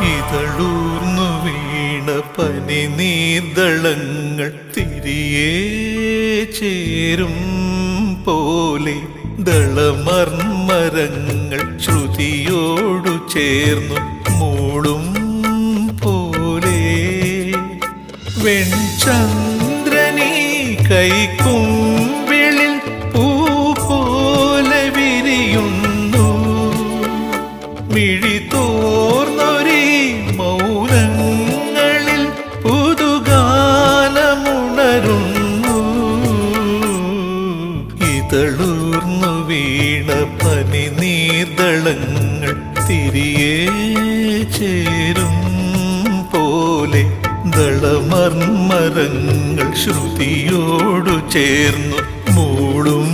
ഇതളൂർന്നു വീണ പനിനീർദളങ്ങൾ തിരിയേ ചേരും പോലെ ദളമർമരങ്ങൾ ശ്രുതിയോടു ചേർന്നു മൂളും പോലെ വെൺചന്ദ്രനീ കൈക്കുമ്പിളിൽ പൂ പോലെ വിരിയുന്നു മിഴി തോർന്നൊരീ മൗനങ്ങളിൽ പുതുഗാനമുണരുന്നു ഇതളൂർന്നു വീണ പനിനീർദളങ്ങൾ തിരിയേ ചേരും പോലെ ദളമർമരങ്ങൾ ശ്രുതിയോടു ചേർന്നു മൂളും